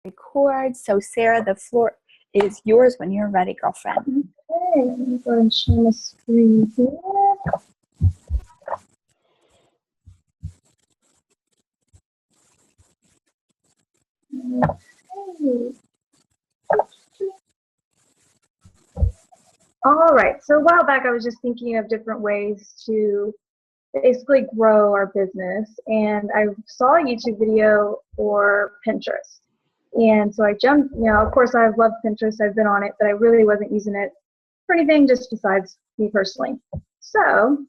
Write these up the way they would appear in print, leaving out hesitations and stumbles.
Record. So Sarah, the floor is yours when you're ready, girlfriend. Okay, let me go ahead and share my screen here. Okay. All right, so a while back I was just thinking of different ways to basically grow our business, and I saw a YouTube video for Pinterest. And so I jumped, of course I love Pinterest, I've been on it, but I really wasn't using it for anything just besides me personally. So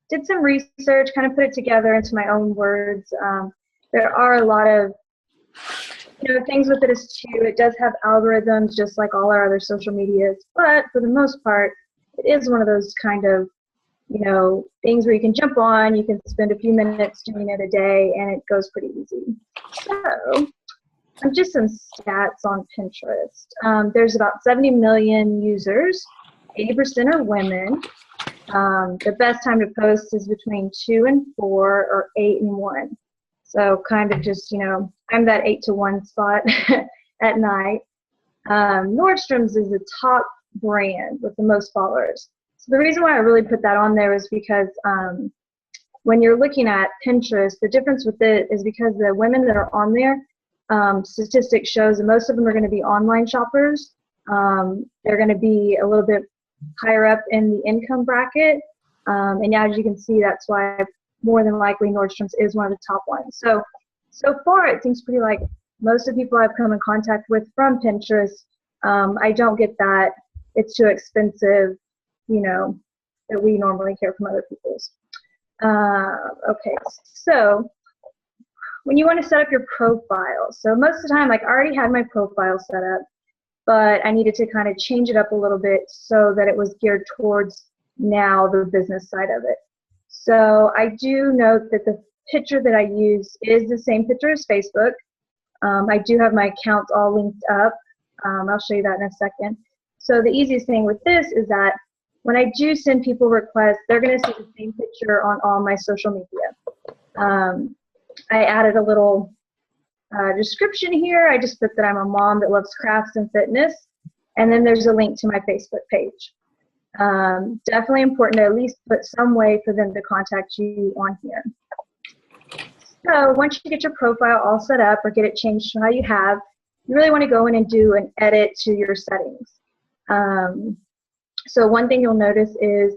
did some research, kind of put it together into my own words. There are a lot of things with it is too. It does have algorithms just like all our other social medias, but for the most part, it is one of those kind of things where you can jump on, you can spend a few minutes doing it a day, and it goes pretty easy. So just some stats on Pinterest. There's about 70 million users, 80% are women. The best time to post is between 2 and 4 or 8 and 1. So kind of just, I'm that 8 to 1 spot at night. Nordstrom's is the top brand with the most followers. So the reason why I really put that on there is because when you're looking at Pinterest, the difference with it is because the women that are on there, statistics shows that most of them are going to be online shoppers. They're going to be a little bit higher up in the income bracket. And as you can see, that's why more than likely Nordstrom's is one of the top ones. So far it seems pretty like most of the people I've come in contact with from Pinterest, I don't get that it's too expensive, that we normally hear from other people's. Okay, so when you want to set up your profile, so most of the time, like I already had my profile set up, but I needed to kind of change it up a little bit so that it was geared towards now the business side of it. So I do note that the picture that I use is the same picture as Facebook. I do have my accounts all linked up. I'll show you that in a second. So the easiest thing with this is that when I do send people requests, they're going to see the same picture on all my social media. I added a little description here. I just put that I'm a mom that loves crafts and fitness. And then there's a link to my Facebook page. Definitely important to at least put some way for them to contact you on here. So once you get your profile all set up or get it changed to how you have, you really want to go in and do an edit to your settings. So one thing you'll notice is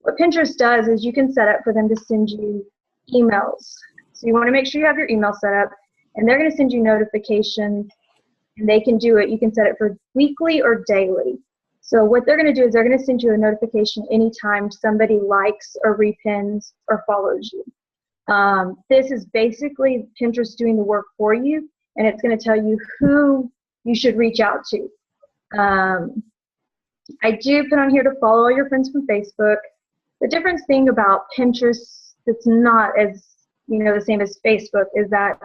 what Pinterest does is you can set up for them to send you emails. So you want to make sure you have your email set up, and they're going to send you notifications, and they can do it. You can set it for weekly or daily. So what they're going to do is they're going to send you a notification anytime somebody likes or repins or follows you. This is basically Pinterest doing the work for you, and it's going to tell you who you should reach out to. I do put on here to follow all your friends from Facebook. The difference thing about Pinterest that's not as, the same as Facebook is that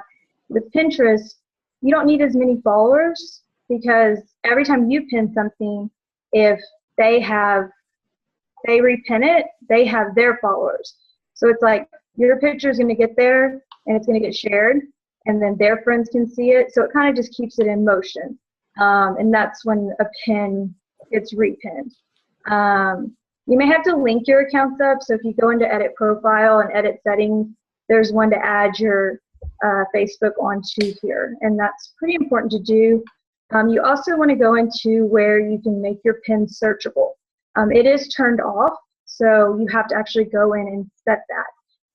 with Pinterest, you don't need as many followers because every time you pin something, if they repin it, they have their followers. So it's like your picture is going to get there and it's going to get shared, and then their friends can see it. So it kind of just keeps it in motion. And that's when a pin gets repinned. You may have to link your accounts up. So if you go into edit profile and edit settings, there's one to add your Facebook onto here. And that's pretty important to do. You also want to go into where you can make your pin searchable. It is turned off, so you have to actually go in and set that.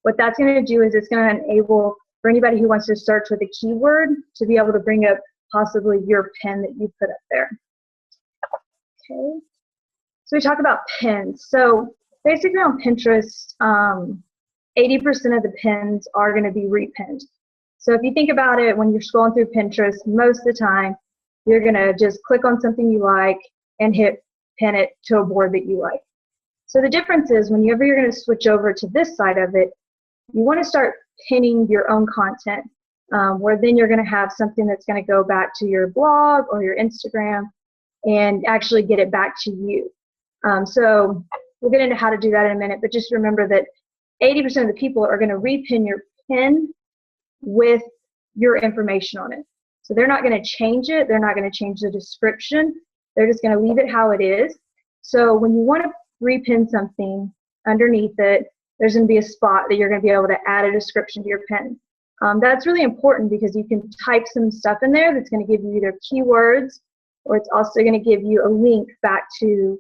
What that's going to do is it's going to enable for anybody who wants to search with a keyword to be able to bring up possibly your pin that you put up there. Okay, so we talk about pins. So basically on Pinterest, 80% of the pins are going to be repinned. So if you think about it, when you're scrolling through Pinterest, most of the time, you're going to just click on something you like and hit pin it to a board that you like. So the difference is whenever you're going to switch over to this side of it, you want to start pinning your own content, where then you're going to have something that's going to go back to your blog or your Instagram and actually get it back to you. So we'll get into how to do that in a minute, but just remember that 80% of the people are going to repin your pin with your information on it. So they're not going to change it. They're not going to change the description. They're just going to leave it how it is. So when you want to repin something underneath it, there's going to be a spot that you're going to be able to add a description to your pin. That's really important because you can type some stuff in there that's going to give you either keywords, or it's also going to give you a link back to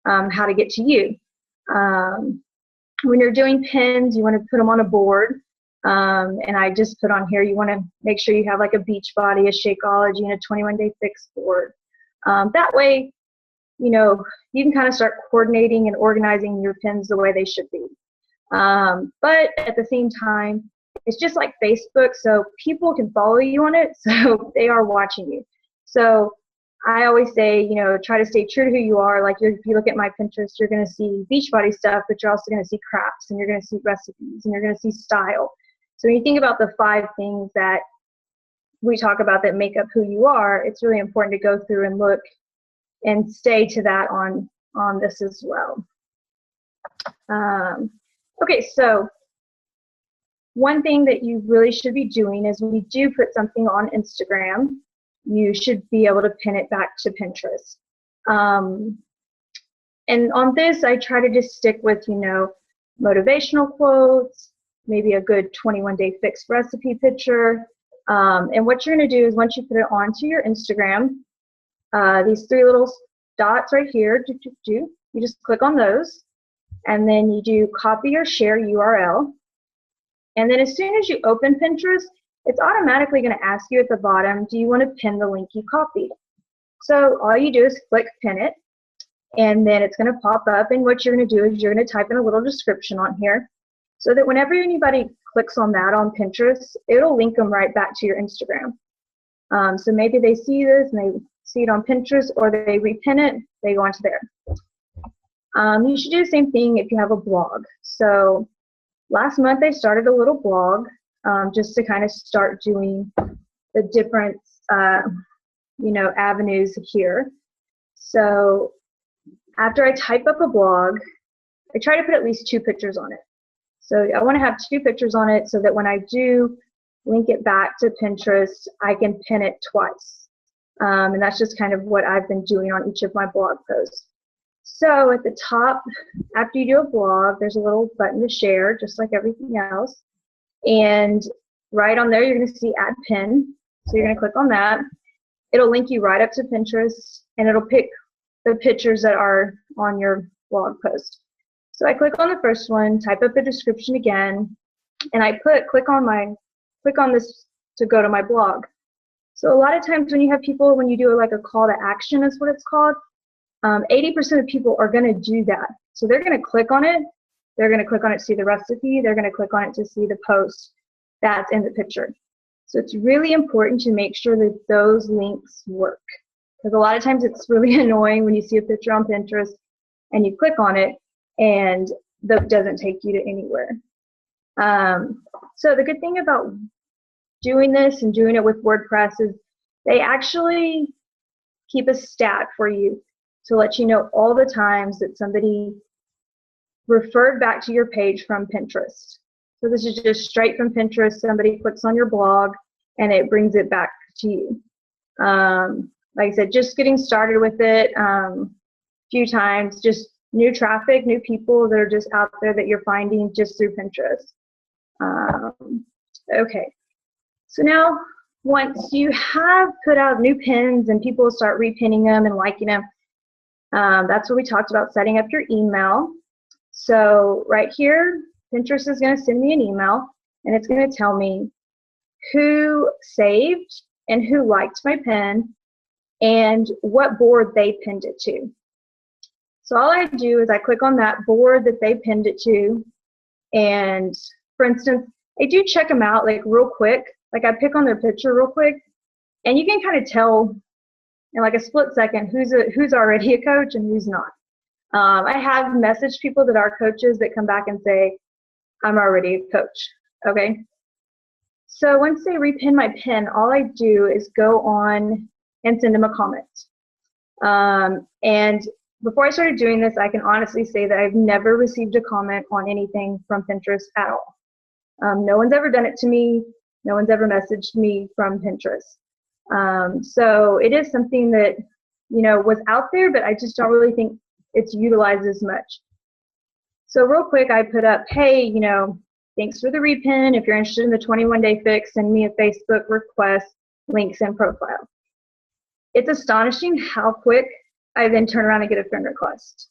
how to get to you. When you're doing pins, you want to put them on a board. And I just put on here, you want to make sure you have like a Beachbody, a Shakeology, and a 21-day fix board. That way, you know, you can kind of start coordinating and organizing your pins the way they should be. But at the same time, it's just like Facebook, so people can follow you on it, so they are watching you. So I always say, you know, try to stay true to who you are. Like if you look at my Pinterest, you're going to see Beachbody stuff, but you're also going to see crafts, and you're going to see recipes, and you're going to see style. So when you think about the 5 things that we talk about that make up who you are, it's really important to go through and look and stay to that on this as well. Okay, so one thing that you really should be doing is when you do put something on Instagram, you should be able to pin it back to Pinterest. And on this, I try to just stick with, you know, motivational quotes, maybe a good 21-day fix recipe picture. And what you're going to do is once you put it onto your Instagram, these 3 little dots right here, you just click on those, and then you do copy or share URL. And then as soon as you open Pinterest, it's automatically going to ask you at the bottom, do you want to pin the link you copied? So all you do is click pin it, and then it's going to pop up, and what you're going to do is you're going to type in a little description on here so that whenever anybody clicks on that on Pinterest, it'll link them right back to your Instagram. So maybe they see this and they see it on Pinterest, or they repin it, they go onto there. You should do the same thing if you have a blog. So last month I started a little blog just to kind of start doing the different you know, avenues here. So after I type up a blog, I try to put at least 2 pictures on it. So I want to have 2 pictures on it so that when I do link it back to Pinterest, I can pin it twice. And that's just kind of what I've been doing on each of my blog posts. So at the top, after you do a blog, there's a little button to share, just like everything else. And right on there, you're going to see add pin. So you're going to click on that. It'll link you right up to Pinterest, and it'll pick the pictures that are on your blog post. So I click on the first one, type up the description again, and I click on this to go to my blog. So a lot of times when you have people, when you do like a call to action is what it's called, 80% of people are going to do that. So they're going to click on it. They're going to click on it to see the recipe. They're going to click on it to see the post that's in the picture. So it's really important to make sure that those links work. Because a lot of times it's really annoying when you see a picture on Pinterest and you click on it and that doesn't take you to anywhere. So the good thing about doing this and doing it with WordPress is they actually keep a stat for you to let you know all the times that somebody referred back to your page from Pinterest. So this is just straight from Pinterest. Somebody clicks on your blog and it brings it back to you. Like I said, just getting started with it a few times, just new traffic, new people that are just out there that you're finding just through Pinterest. Okay, so now once you have put out new pins and people start repinning them and liking them, that's what we talked about, setting up your email. So right here, Pinterest is going to send me an email, and it's going to tell me who saved and who liked my pin and what board they pinned it to. So all I do is I click on that board that they pinned it to, and for instance, I do check them out like real quick. Like I pick on their picture real quick, and you can kind of tell in like a split second who's already a coach and who's not. I have messaged people that are coaches that come back and say, I'm already a coach, okay? So once they repin my pin, all I do is go on and send them a comment. And before I started doing this, I can honestly say that I've never received a comment on anything from Pinterest at all. No one's ever done it to me. No one's ever messaged me from Pinterest. So it is something that, was out there, but I just don't really think it's utilized as much. So real quick, I put up, hey, thanks for the repin. If you're interested in the 21-day fix, send me a Facebook request, links and profile. It's astonishing how quick I then turn around and get a friend request.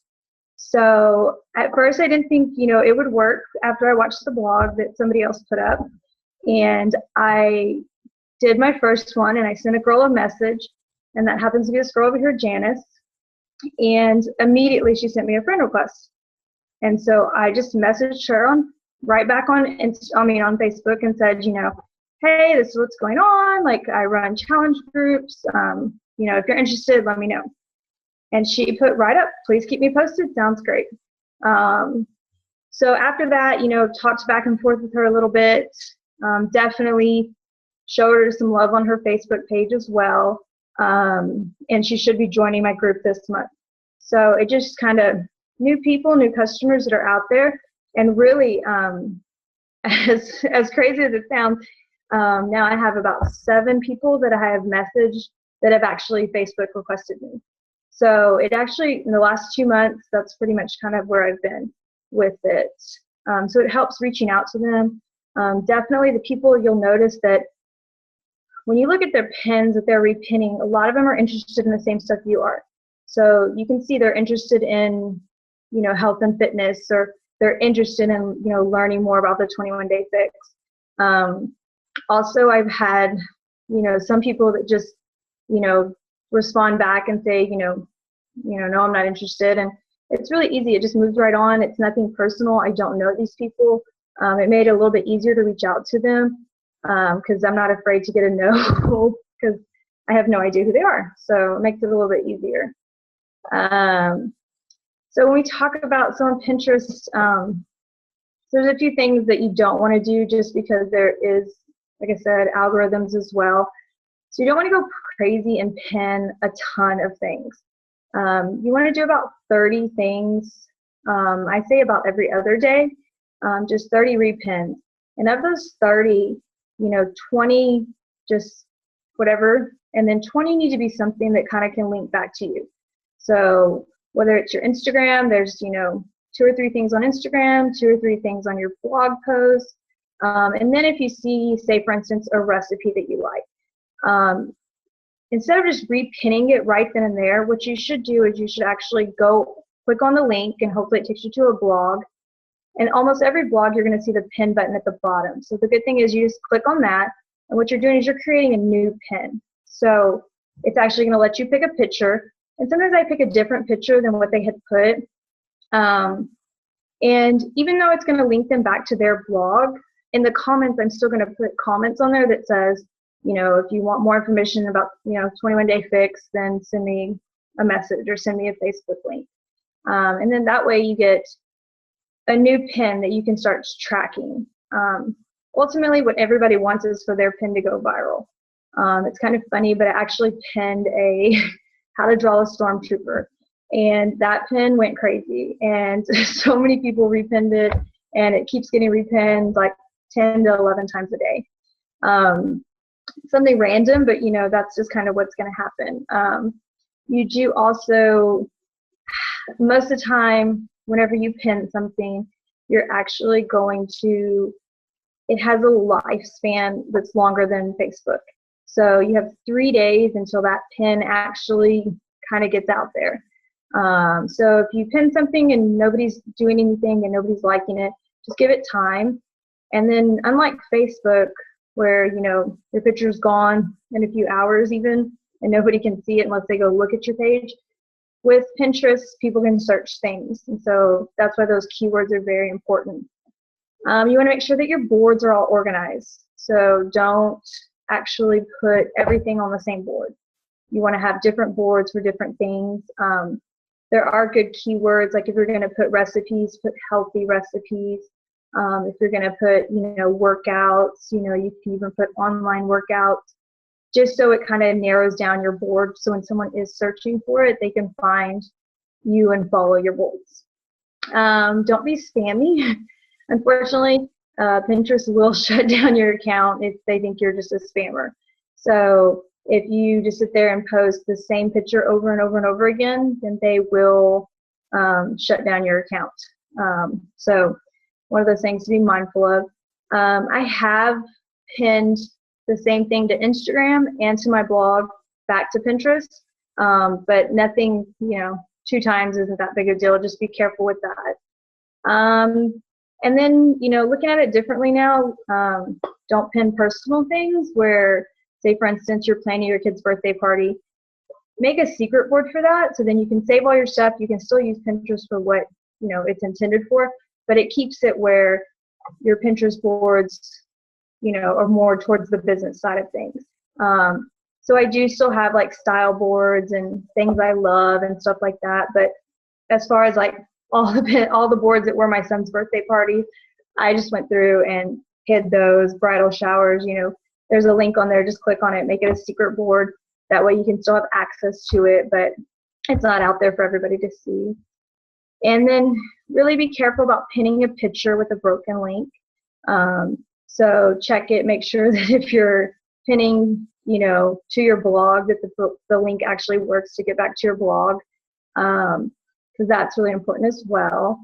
So at first I didn't think, it would work after I watched the blog that somebody else put up. And I did my first one and I sent a girl a message, and that happens to be this girl over here, Janice. And immediately she sent me a friend request. And so I just messaged her right back on Facebook and said, hey, this is what's going on. Like, I run challenge groups. If you're interested, let me know. And she put right up, please keep me posted. Sounds great. So after that, talked back and forth with her a little bit. Definitely showed her some love on her Facebook page as well. And she should be joining my group this month. So it just kind of new people, new customers that are out there. And really, as crazy as it sounds, now I have about 7 people that I have messaged that have actually Facebook requested me. So it actually, in the last 2 months, that's pretty much kind of where I've been with it. So it helps reaching out to them. Definitely the people, you'll notice that when you look at their pins that they're repinning, a lot of them are interested in the same stuff you are. So you can see they're interested in, health and fitness, or they're interested in, learning more about the 21-day fix. Also, I've had, some people that just, respond back and say, no, I'm not interested. And it's really easy. It just moves right on. It's nothing personal. I don't know these people. It made it a little bit easier to reach out to them because I'm not afraid to get a no because I have no idea who they are. So it makes it a little bit easier. So when we talk about some Pinterest, there's a few things that you don't want to do just because there is, like I said, algorithms as well. So you don't want to go crazy and pin a ton of things. You want to do about 30 things. I say about every other day, just 30 repins. And of those 30, 20 just whatever, and then 20 need to be something that kind of can link back to you. So whether it's your Instagram, there's 2 or 3 things on Instagram, 2 or 3 things on your blog post. And then if you see, say for instance, a recipe that you like, instead of just repinning it right then and there, what you should do is you should actually go click on the link, and hopefully it takes you to a blog. And almost every blog, you're going to see the pin button at the bottom. So the good thing is you just click on that, and what you're doing is you're creating a new pin. So it's actually going to let you pick a picture. And sometimes I pick a different picture than what they had put. And even though it's going to link them back to their blog, in the comments, I'm still going to put comments on there that says, if you want more information about, 21-day fix, then send me a message or send me a Facebook link. And then that way you get a new pin that you can start tracking. Ultimately, what everybody wants is for their pin to go viral. It's kind of funny, but I actually pinned a how to draw a stormtrooper, and that pin went crazy, and so many people repinned it, and it keeps getting repinned like 10 to 11 times a day. Something random, but that's just kind of what's going to happen. You do also, most of the time, whenever you pin something, you're actually going to, it has a lifespan that's longer than Facebook. So you have 3 days until that pin actually kind of gets out there. So if you pin something and nobody's doing anything and nobody's liking it, just give it time. And then unlike Facebook, where, your picture's gone in a few hours even, and nobody can see it unless they go look at your page, with Pinterest, people can search things. And so that's why those keywords are very important. You want to make sure that your boards are all organized. So don't actually put everything on the same board. You want to have different boards for different things. There are good keywords, like if you're going to put recipes, put healthy recipes. If you're going to put, workouts, you can even put online workouts, just so it kind of narrows down your board. So when someone is searching for it, they can find you and follow your boards. Don't be spammy. Unfortunately, Pinterest will shut down your account if they think you're just a spammer. So if you just sit there and post the same picture over and over and over again, then they will shut down your account. So one of those things to be mindful of. I have pinned the same thing to Instagram and to my blog back to Pinterest, but nothing, 2 times isn't that big a deal. Just be careful with that. And then, looking at it differently now, don't pin personal things where, say, for instance, you're planning your kid's birthday party. Make a secret board for that, so then you can save all your stuff. You can still use Pinterest for what, it's intended for, but it keeps it where your Pinterest boards, are more towards the business side of things. So I do still have like style boards and things I love and stuff like that. But as far as like all the boards that were my son's birthday party, I just went through and hid those. Bridal showers, there's a link on there. Just click on it, make it a secret board. That way you can still have access to it, but it's not out there for everybody to see. And then really be careful about pinning a picture with a broken link. So check it, make sure that if you're pinning, to your blog, that the link actually works to get back to your blog, because that's really important as well.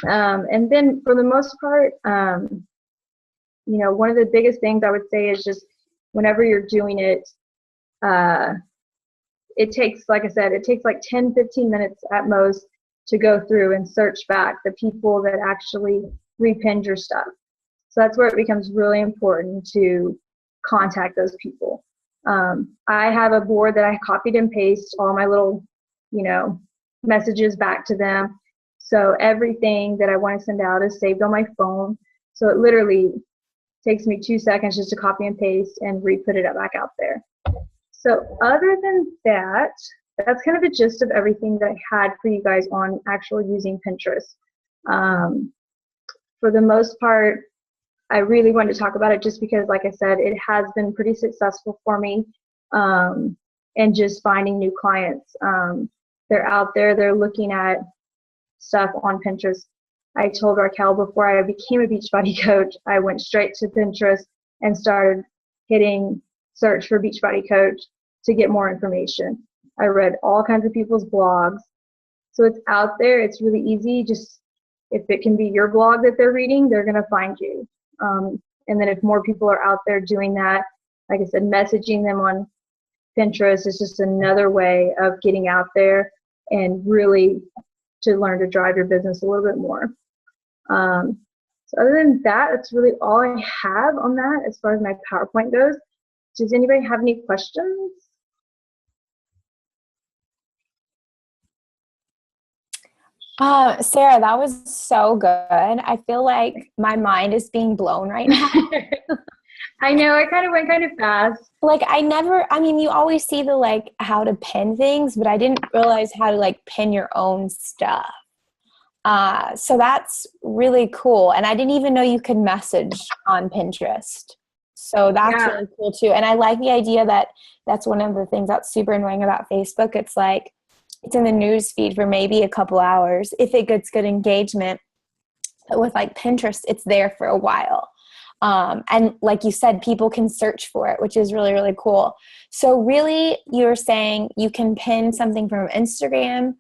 And then for the most part, one of the biggest things I would say is just whenever you're doing it, it takes, like I said, it takes like 10, 15 minutes at most to go through and search back the people that actually repinned your stuff. So that's where it becomes really important to contact those people. I have a board that I copied and paste all my little, messages back to them. So everything that I want to send out is saved on my phone. So it literally takes me 2 seconds just to copy and paste and re-put it back out there. So other than that, that's kind of the gist of everything that I had for you guys on actually using Pinterest. For the most part, I really wanted to talk about it just because, like I said, it has been pretty successful for me, and just finding new clients. They're out there, they're looking at stuff on Pinterest. I told Raquel before I became a Beachbody coach, I went straight to Pinterest and started hitting search for Beachbody coach to get more information. I read all kinds of people's blogs. So it's out there, it's really easy. Just if it can be your blog that they're reading, they're going to find you. And then if more people are out there doing that, like I said, messaging them on Pinterest is just another way of getting out there and really to learn to drive your business a little bit more. So other than that, that's really all I have on that as far as my PowerPoint goes. Does anybody have any questions? Sarah, that was so good. I feel like my mind is being blown right now. I know, I kind of went kind of fast. Like you always see the how to pin things, but I didn't realize how to pin your own stuff. So that's really cool. And I didn't even know you could message on Pinterest. So that's really cool too. And I like the idea that that's one of the things that's super annoying about Facebook. It's it's in the news feed for maybe a couple hours if it gets good engagement. But with Pinterest, it's there for a while. And like you said, people can search for it, which is really, really cool. So really, you're saying you can pin something from Instagram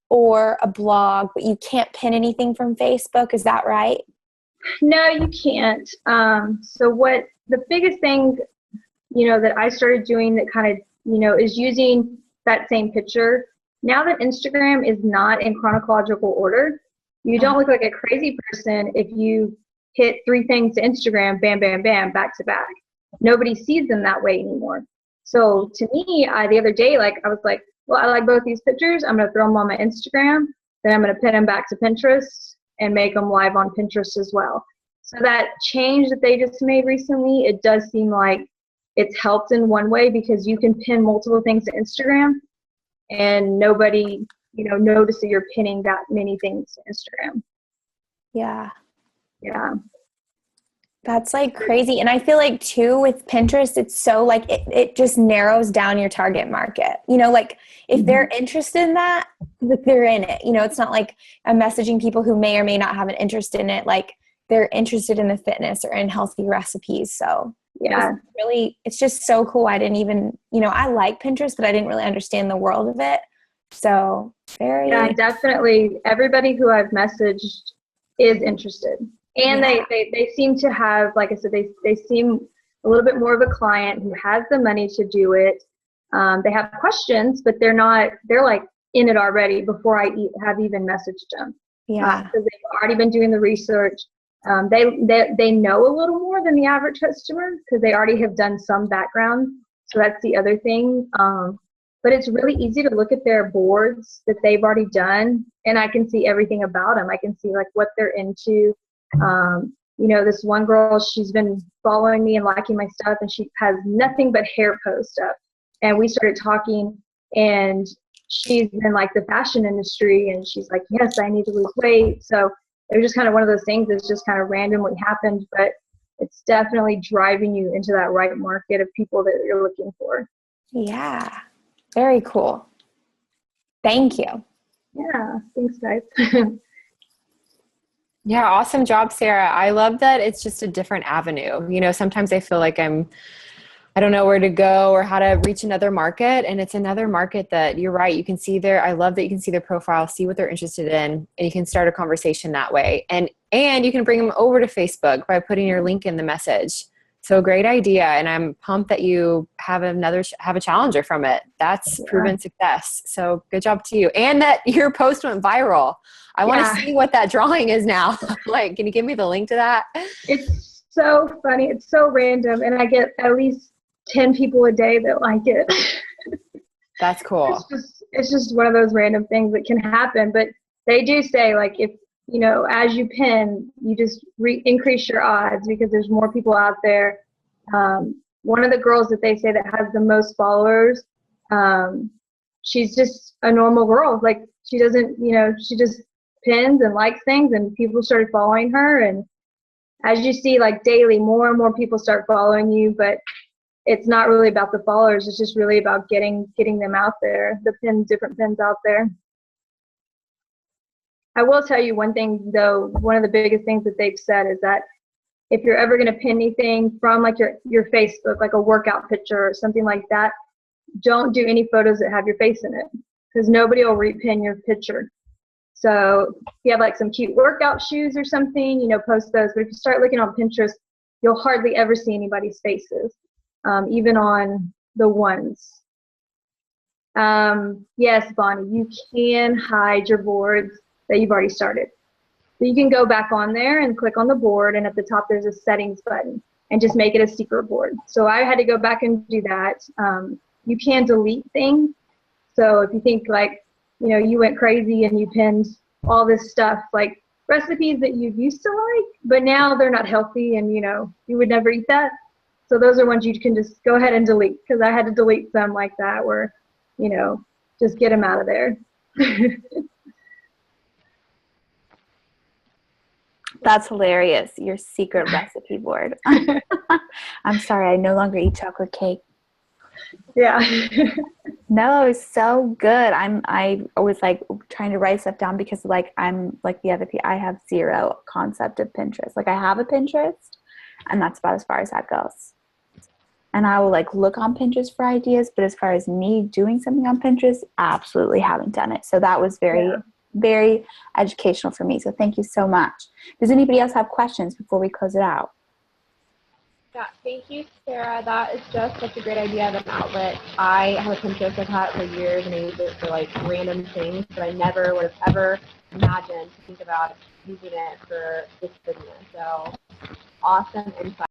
or a blog, but you can't pin anything from Facebook. Is that right? No, you can't. So what the biggest thing, that I started doing that kind of, is using that same picture. Now that Instagram is not in chronological order, you don't look like a crazy person if you hit 3 things to Instagram, bam, bam, bam, back to back. Nobody sees them that way anymore. So to me, the other day, I was like, well, I like both these pictures. I'm going to throw them on my Instagram. Then I'm going to pin them back to Pinterest and make them live on Pinterest as well. So that change that they just made recently, it does seem like it's helped in one way because you can pin multiple things to Instagram and nobody, notice that you're pinning that many things to Instagram. Yeah. Yeah. That's crazy. And I feel too with Pinterest, it's so it just narrows down your target market. If they're interested in that, they're in it. It's not like I'm messaging people who may or may not have an interest in it. They're interested in the fitness or in healthy recipes. So Yeah. It's just so cool. I didn't even, I like Pinterest, but I didn't really understand the world of it. So Yeah, definitely. Everybody who I've messaged is interested. And they seem to have, like I said, they seem a little bit more of a client who has the money to do it. They have questions, but they're like in it already before I have even messaged them. Yeah. Because they've already been doing the research. They know a little more than the average customer because they already have done some background. So that's the other thing. But it's really easy to look at their boards that they've already done, and I can see everything about them. I can see like what they're into. This one girl, she's been following me and liking my stuff, and she has nothing but hair post up. And we started talking, and she's in like the fashion industry, and she's like, yes, I need to lose weight. So it was just kind of one of those things that's just kind of randomly happened, but it's definitely driving you into that right market of people that you're looking for. Yeah. Very cool. Thank you. Yeah. Thanks, guys. Yeah. Awesome job, Sarah. I love that it's just a different avenue. Sometimes I feel like I don't know where to go or how to reach another market. And it's another market that you're right. You can see I love that you can see their profile, see what they're interested in, and you can start a conversation that way. And you can bring them over to Facebook by putting your link in the message. So great idea. And I'm pumped that you have a challenger from it. That's proven success. So good job to you. And that your post went viral. I want to see what that drawing is now. Like, can you give me the link to that? It's so funny. It's so random. And I get at least 10 people a day that like it. That's cool. It's just one of those random things that can happen. But they do say, like, if, as you pin, you just increase your odds because there's more people out there. One of the girls that they say that has the most followers, she's just a normal girl. Like, she doesn't, she just pins and likes things, and people started following her. And as you see, like, daily, more and more people start following you, but it's not really about the followers. It's just really about getting them out there, different pins out there. I will tell you one thing, though. One of the biggest things that they've said is that if you're ever going to pin anything from like your Facebook, like a workout picture or something like that, don't do any photos that have your face in it, because nobody will repin your picture. So if you have like some cute workout shoes or something, post those. But if you start looking on Pinterest, you'll hardly ever see anybody's faces, even on the ones. Yes, Bonnie, you can hide your boards that you've already started. So you can go back on there and click on the board, and at the top there's a settings button, and just make it a secret board. So I had to go back and do that. You can delete things. So if you think like, you went crazy and you pinned all this stuff, like recipes that you used to like, but now they're not healthy and, you would never eat that. So those are ones you can just go ahead and delete, because I had to delete some like that where, just get them out of there. That's hilarious. Your secret recipe board. I'm sorry, I no longer eat chocolate cake. Yeah. No, it's so good. I was like trying to write stuff down because like I'm like the other people. I have zero concept of Pinterest. Like I have a Pinterest, and that's about as far as that goes. And I will like look on Pinterest for ideas, but as far as me doing something on Pinterest, absolutely haven't done it. So that was very educational for me. So thank you so much. Does anybody else have questions before we close it out? Yeah, thank you, Sarah. That is just such a great idea of an outlet. I have a Pinterest. I've had it for years, and I use it for like random things, but I never would have ever imagined to think about using it for this business. So awesome insight.